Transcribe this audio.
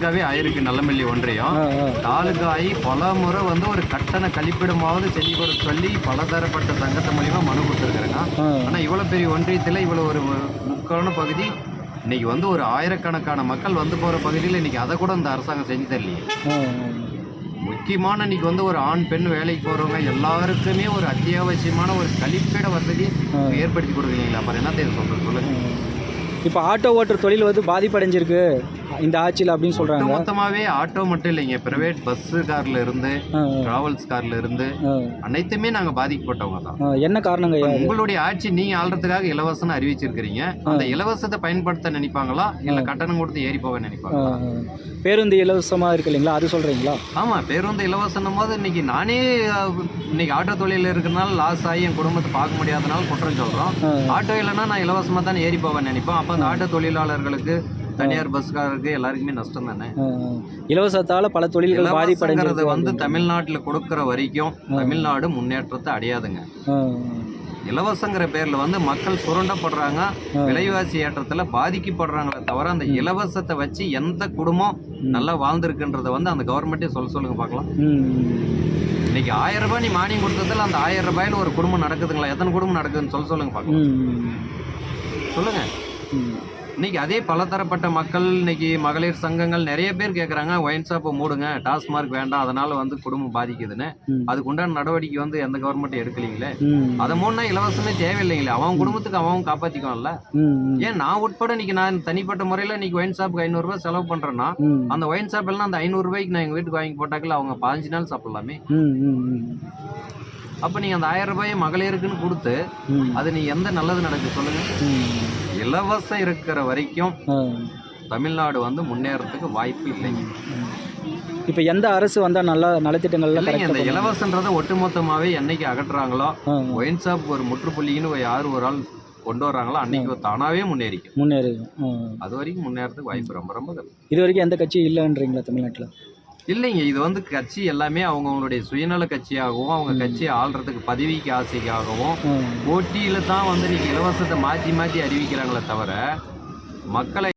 தாலுகாவே ஆயிருக்கு நல்லமல்லி ஒன்றியம். தாலுகா ஆகி பல முறை வந்து ஒரு கட்டண கழிப்பிடமாவது செஞ்சு கொடுக்க சொல்லி பலதரப்பட்ட சங்கத்து மூலியமா மனு கொடுத்துருக்குறேங்க. ஆனால் இவ்வளோ பெரிய ஒன்றியத்தில் இவ்வளோ ஒரு முக்கான பகுதி இன்னைக்கு வந்து ஒரு ஆயிரக்கணக்கான மக்கள் வந்து போகிற பகுதியில் இன்னைக்கு அதை கூட இந்த அரசாங்கம் செஞ்சு தரலையே. முக்கியமான இன்னைக்கு வந்து ஒரு ஆண் பெண் வேலைக்கு போகிறவங்க எல்லாருக்குமே ஒரு அத்தியாவசியமான ஒரு கழிப்பிட வசதி ஏற்படுத்தி கொடுக்குறீங்களா? அப்புறம் என்ன சொல்கிறது சொல்லுங்கள். இப்போ ஆட்டோ ஓட்டுற தொழில் வந்து பாதிப்படைஞ்சிருக்கு இந்த ஆட்சியில் அப்படின்னு சொல்கிறாங்க. மொத்தமாகவே ஆட்டோ மட்டும் இல்லைங்க, பிரைவேட் பஸ்ஸு கார்ல இருந்து டிராவல்ஸ் கார்ல இருந்து அனைத்துமே நாங்கள் பாதிக்கப்பட்டவங்க தான். என்ன காரணங்க? உங்களுடைய ஆட்சி நீங்கள் ஆள்றதுக்காக இலவசம்னு அறிவிச்சிருக்கிறீங்க. அந்த இலவசத்தை பயன்படுத்த நினைப்பாங்களா இல்லை கட்டணம் கொடுத்து ஏறி போக நினைப்பாங்களா? பேருந்து இலவசமாக இருக்கு இல்லைங்களா, அது சொல்கிறீங்களா? ஆமாம், பேருந்து இலவசம் போது இன்னைக்கு நானே இன்னைக்கு ஆட்டோ தொழிலில் இருக்கிறனால லாஸ் ஆகி என் குடும்பத்தை பார்க்க முடியாதனால குற்றம் சொல்கிறோம். ஆட்டோ இல்லைன்னா நான் இலவசமாக தான் ஏறி போவேன் நினைப்பேன். அப்போ அந்த ஆட்டோ தொழிலாளர்களுக்கு தனியார் பஸ்காரருக்கு எல்லாருக்குமே நஷ்டம் தானே. இலவசத்தால் பல தொழில்கள் பாதிப்படைகிறது வந்து தமிழ்நாட்டில் கொடுக்குற வரைக்கும் தமிழ்நாடு முன்னேற்றத்தை அடையாதுங்க. இலவசங்கிற பேரில் வந்து மக்கள் சுரண்டப்படுறாங்க, விலைவாசி ஏற்றத்தில் பாதிக்கப்படுறாங்களே தவிர அந்த இலவசத்தை வச்சு எந்த குடும்பம் நல்லா வாழ்ந்துருக்குன்றதை வந்து அந்த கவர்மெண்ட்டே சொல்லுங்க பார்க்கலாம். இன்னைக்கு 1000 ரூபாய் நீ மானியம் கொடுத்ததில் அந்த 1000 ரூபாயில் ஒரு குடும்பம் நடக்குதுங்களா? எத்தனை குடும்பம் நடக்குதுன்னு சொல்லுங்க பார்க்கலாம். சொல்லுங்க. இன்னைக்கு அதே பலதரப்பட்ட மக்கள் இன்னைக்கு மகளிர் சங்கங்கள் நிறைய பேர் கேட்குறாங்க, ஒயின் ஷாப்பை மூடுங்க, டாஸ்மார்க் வேண்டாம், அதனால வந்து குடும்பம் பாதிக்குதுன்னு. அதுக்கு உண்டான நடவடிக்கை வந்து எந்த கவர்மெண்ட் எடுக்கலீங்களே. அதை மூணுனா இலவசமே தேவையில்லைங்களே, அவன் குடும்பத்துக்கு அவன் காப்பாற்றிக்குவான்ல. ஏன் நான் உட்பட இன்னைக்கு நான் தனிப்பட்ட முறையில் இன்னைக்கு ஒயின் ஷாப்புக்கு 500 ரூபாய் செலவு பண்றேன்னா அந்த ஒயின் ஷாப் எல்லாம் அந்த 500 ரூபாய்க்கு நான் எங்கள் வீட்டுக்கு வாங்கி போட்டாக்கல அவங்க 15 நாள் சாப்பிடலாமே. அப்போ நீங்கள் அந்த 1000 ரூபாயை மகளிருக்குன்னு கொடுத்து அது நீ எந்த நல்லது நடக்குது சொல்லுங்க? இலவசம் இருக்கிற வரைக்கும் தமிழ்நாடு வந்து முன்னேறதுக்கு வாய்ப்பு இல்லைங்க. இப்போ எந்த அரசு வந்தால் நல்ல நலத்திட்டங்கள் இல்லைங்க. இந்த இலவசன்றதை ஒட்டுமொத்தமாகவே என்னைக்கு அகற்றுறாங்களோ, ஒயின் ஷாப் ஒரு முற்றுப்புள்ளின்னு யார் ஒரு ஆள் கொண்டு வர்றாங்களோ அன்னைக்கு தானாவே முன்னேறி அது வரைக்கும் முன்னேறதுக்கு வாய்ப்பு ரொம்ப ரொம்ப. இது வரைக்கும் எந்த கட்சியும் இல்லைன்றீங்களா தமிழ்நாட்டில்? இல்லைங்க, இது வந்து கட்சி எல்லாமே அவங்களுடைய சுயநல கட்சியாகவும் அவங்க கட்சியை ஆள்றதுக்கு பதவிக்கு ஆசைக்காகவும் போட்டியில தான் வந்து இன்னைக்கு இலவசத்தை மாற்றி மாற்றி அறிவிக்கிறாங்களே தவிர மக்களை